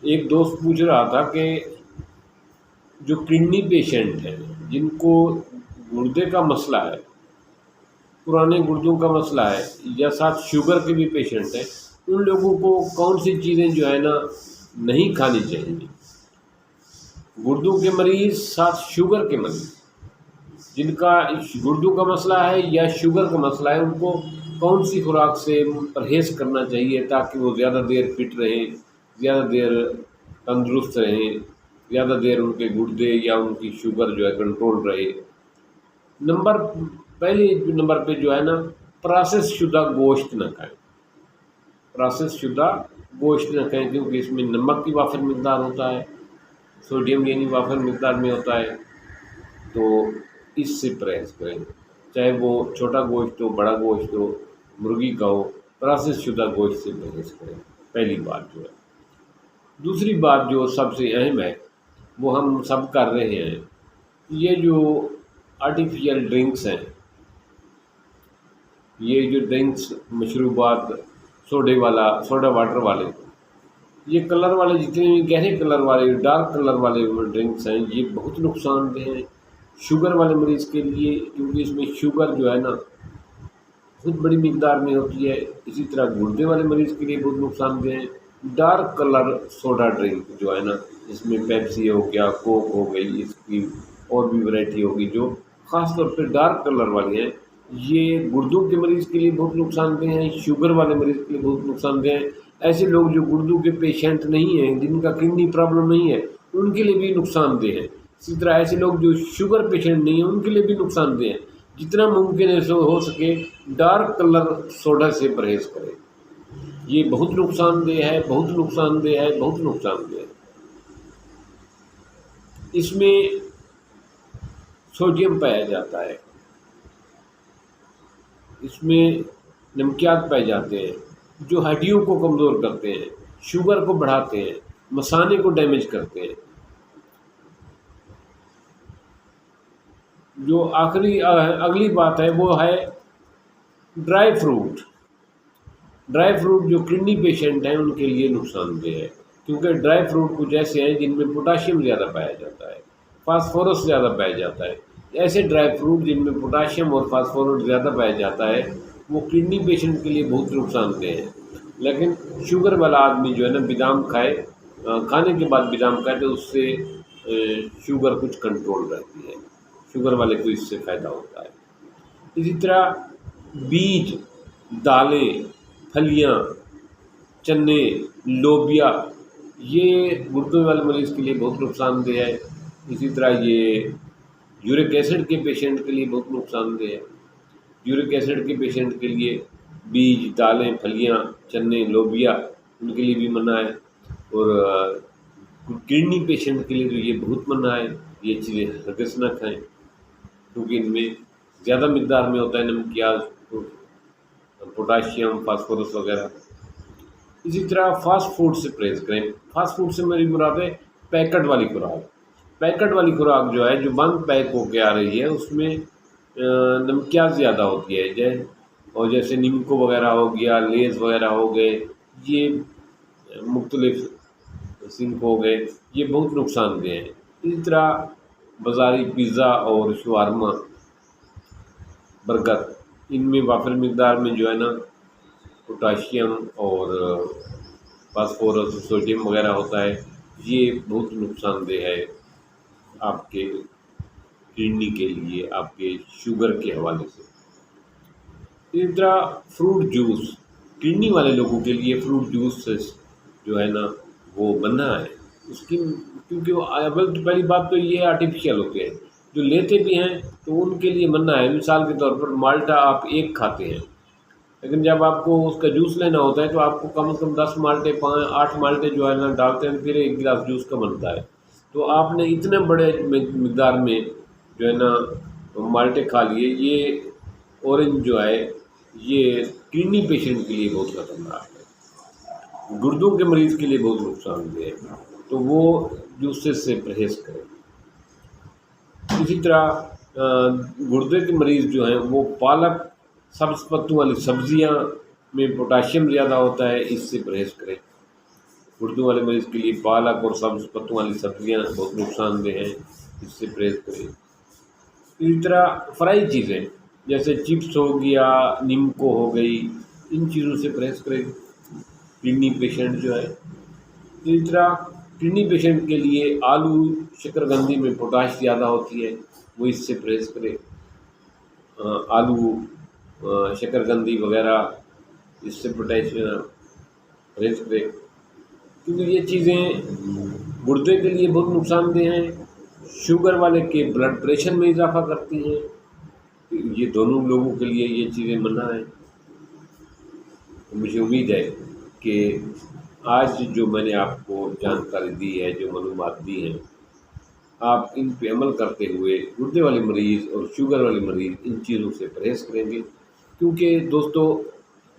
ایک دوست پوچھ رہا تھا کہ جو کڈنی پیشنٹ ہیں جن کو گردے کا مسئلہ ہے، پرانے گردوں کا مسئلہ ہے، یا ساتھ شوگر کے بھی پیشنٹ ہیں، ان لوگوں کو کون سی چیزیں جو ہے نا نہیں کھانی چاہیے۔ گردوں کے مریض ساتھ شوگر کے مریض جن کا گردوں کا مسئلہ ہے یا شوگر کا مسئلہ ہے، ان کو کون سی خوراک سے پرہیز کرنا چاہیے تاکہ وہ زیادہ دیر فٹ رہیں، زیادہ دیر تندرست رہیں، زیادہ دیر ان کے گردے یا ان کی شوگر جو ہے کنٹرول رہے۔ پہلے نمبر پہ جو ہے نا پروسیس شدہ گوشت نہ کھائیں، پروسیس شدہ گوشت نہ کھائیں، کیونکہ اس میں نمک کی وافر مقدار ہوتا ہے، سوڈیم یعنی وافر مقدار میں ہوتا ہے، تو اس سے پرہیز کریں۔ چاہے وہ چھوٹا گوشت ہو، بڑا گوشت ہو، مرغی کا ہو، پروسیس شدہ گوشت سے پرہیز کریں، پہلی بات جو ہے۔ دوسری بات جو سب سے اہم ہے وہ ہم سب کر رہے ہیں، یہ جو آرٹیفیشل ڈرنکس ہیں، یہ جو ڈرنکس مشروبات سوڈا واٹر والے، یہ کلر والے، جتنے بھی گہرے کلر والے، ڈارک کلر والے ڈرنکس ہیں، یہ بہت نقصان دہ ہیں شوگر والے مریض کے لیے، کیونکہ اس میں شوگر جو ہے نا بہت بڑی مقدار میں ہوتی ہے۔ اسی طرح گردے والے مریض کے لیے بہت نقصان دہ ہیں۔ ڈارک کلر سوڈا ڈرنک جو ہے نا، اس میں پیپسی ہو گیا، کوک ہو گئی، اس کی اور بھی ورائٹی ہوگی جو خاص طور پہ ڈارک کلر والی ہیں، یہ گردوں کے مریض کے لیے بہت نقصان دہ ہیں، شوگر والے مریض کے لیے بہت نقصان دہ ہیں۔ ایسے لوگ جو گردوں کے پیشنٹ نہیں ہیں، جن کا کڈنی پرابلم نہیں ہے، ان کے لیے بھی نقصان دہ ہیں۔ اسی طرح ایسے لوگ جو شوگر پیشنٹ نہیں ہیں، ان کے لیے بھی نقصان دہ ہیں۔ جتنا ممکن ہے ہو سکے ڈارک کلر سوڈا سے پرہیز کریں، یہ بہت نقصان دہ ہے، بہت نقصان دہ ہے، بہت نقصان دہ ہے۔ اس میں سوڈیم پایا جاتا ہے، اس میں نمکیات پائے جاتے ہیں جو ہڈیوں کو کمزور کرتے ہیں، شوگر کو بڑھاتے ہیں، مثانے کو ڈیمیج کرتے ہیں۔ جو اگلی بات ہے وہ ہے ڈرائی فروٹ۔ ڈرائی فروٹ جو کڈنی پیشنٹ ہیں ان کے لیے نقصان دہ ہے، کیونکہ ڈرائی فروٹ کچھ ایسے ہیں جن میں پوٹاشیم زیادہ پایا جاتا ہے، فاسفورس زیادہ پایا جاتا ہے۔ ایسے ڈرائی فروٹ جن میں پوٹاشیم اور فاسفورس زیادہ پایا جاتا ہے وہ کڈنی پیشنٹ کے لیے بہت نقصان دہ ہے۔ لیکن شوگر والا آدمی جو ہے نا بادام کھائے، کھانے کے بعد بادام کھائے تو اس سے شوگر کچھ کنٹرول رہتی ہے، شوگر والے کو اس سے فائدہ ہوتا ہے۔ اسی طرح بیج، دالیں، پھلیاں، چنے، لوبیا، یہ گردوں والے مریض کے لیے بہت نقصان دہ ہے۔ اسی طرح یہ یورک ایسڈ کے پیشنٹ کے لیے بہت نقصان دہ ہے۔ یورک ایسڈ کے پیشنٹ کے لیے بیج، دالیں، پھلیاں، چنے، لوبیا ان کے لیے بھی منع ہے، اور کڈنی پیشنٹ کے لیے تو یہ بہت منع ہے، یہ چیزیں ہرگز نہ کھائیں، کیونکہ ان میں زیادہ مقدار میں ہوتا ہے نمکیات، پوٹاشیم، فاسفورس وغیرہ۔ اسی طرح فاسٹ فوڈ سے پرہیز کریں۔ فاسٹ فوڈ سے میری مراد ہے پیکٹ والی خوراک۔ پیکٹ والی خوراک جو ہے، جو بند پیک ہو کے آ رہی ہے، اس میں نمکیات زیادہ ہوتی ہے، اور جیسے نیمکو وغیرہ ہو گیا، لیز وغیرہ ہو گئے، یہ مختلف سنک ہو گئے، یہ بہت نقصان دہ ہیں۔ اسی طرح بازاری پیزا اور شاورما، برگر، ان میں وافر مقدار میں جو ہے نا پوٹاشیم اور فاسفورس، سوڈیم وغیرہ ہوتا ہے، یہ بہت نقصان دہ ہے آپ کے کڈنی کے لیے، آپ کے شوگر کے حوالے سے۔ اسی طرح فروٹ جوس، کڈنی والے لوگوں کے لیے فروٹ جوس جو ہے نا وہ منع ہے، اس کی، کیونکہ وہ پہلی بات تو یہ آرٹیفیشل ہوتے ہیں، جو لیتے بھی ہیں تو ان کے لیے منع ہے۔ مثال کے طور پر مالٹا آپ ایک کھاتے ہیں، لیکن جب آپ کو اس کا جوس لینا ہوتا ہے تو آپ کو کم از کم 10 مالٹے، 8 مالٹے جو ہے نا ڈالتے ہیں، پھر ایک گلاس جوس کا بنتا ہے۔ تو آپ نے اتنے بڑے مقدار میں جو ہے نا مالٹے کھا لیے۔ یہ اورنج جو ہے یہ کڈنی پیشنٹ کے لیے بہت خطرناک ہے، گردوں کے مریض کے لیے بہت نقصان دہ ہے، تو وہ جوسز سے پرہیز کریں۔ اسی طرح گردے کے مریض جو ہیں وہ پالک، سبز پتوں والی سبزیاں میں پوٹاشیم زیادہ ہوتا ہے، اس سے پرہیز کریں۔ اردو والے مریض کے لیے پالک اور سبز پتوں والی سبزیاں بہت نقصان دہ ہیں، اس سے پرہیز کریں۔ اسی طرح فرائی چیزیں جیسے چپس ہو گیا، نیمکو ہو گئی، ان چیزوں سے پرہیز کریں کڈنی پیشنٹ جو ہے۔ اسی طرح کڈنی پیشنٹ کے لیے آلو شکرقندی میں پوٹاش زیادہ ہوتی ہے، وہ اس سے پرہیز کرے۔ آلو شکرقندی وغیرہ اس سے پرہیز کرے، کیونکہ یہ چیزیں گردے کے لیے بہت نقصان دہ ہیں، شوگر والے کے بلڈ پریشر میں اضافہ کرتی ہیں، یہ دونوں لوگوں کے لیے یہ چیزیں منع ہیں۔ مجھے امید ہے کہ آج جو میں نے آپ کو جانکاری دی ہے، جو معلومات دی ہیں، آپ ان پہ عمل کرتے ہوئے گردے والے مریض اور شوگر والے مریض ان چیزوں سے پرہیز کریں گے، کیونکہ دوستو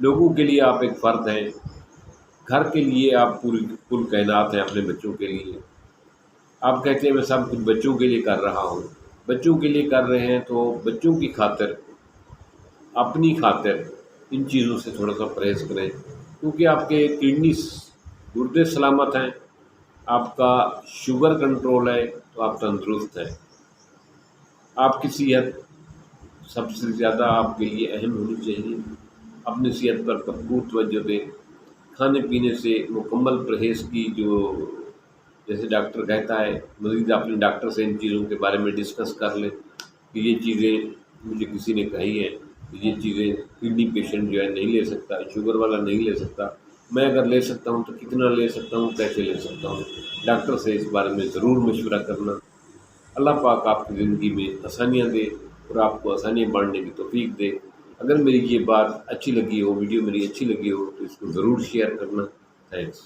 لوگوں کے لیے آپ ایک فرد ہیں، گھر کے لیے آپ پوری کل کائنات ہیں اپنے بچوں کے لیے۔ آپ کہتے ہیں میں سب کچھ بچوں کے لیے کر رہا ہوں، بچوں کے لیے کر رہے ہیں تو بچوں کی خاطر، اپنی خاطر ان چیزوں سے تھوڑا سا پرہیز کریں، کیونکہ آپ کے کڈنی گردے سلامت ہیں، آپ کا شوگر کنٹرول ہے تو آپ تندرست ہیں۔ آپ کی صحت سب سے زیادہ آپ کے لیے اہم ہونی چاہیے، اپنی صحت پر بھرپور توجہ دیں، کھانے پینے سے مکمل پرہیز کی، جو جیسے ڈاکٹر کہتا ہے، مزید اپنے ڈاکٹر سے ان چیزوں کے بارے میں ڈسکس کر لیں کہ یہ چیزیں مجھے کسی نے کہی ہیں، یہ چیزیں کڈنی پیشنٹ جو ہے نہیں لے سکتا، شوگر والا نہیں لے سکتا، میں اگر لے سکتا ہوں تو کتنا لے سکتا ہوں، کیسے لے سکتا ہوں۔ ڈاکٹر سے اس بارے میں ضرور مشورہ کرنا۔ اللہ پاک آپ کی زندگی میں آسانیاں دے اور آپ کو آسانیاں بانٹنے کی توفیق دے۔ اگر میری یہ بات اچھی لگی ہو، ویڈیو میری اچھی لگی ہو، تو اس کو ضرور شیئر کرنا۔ تھینکس۔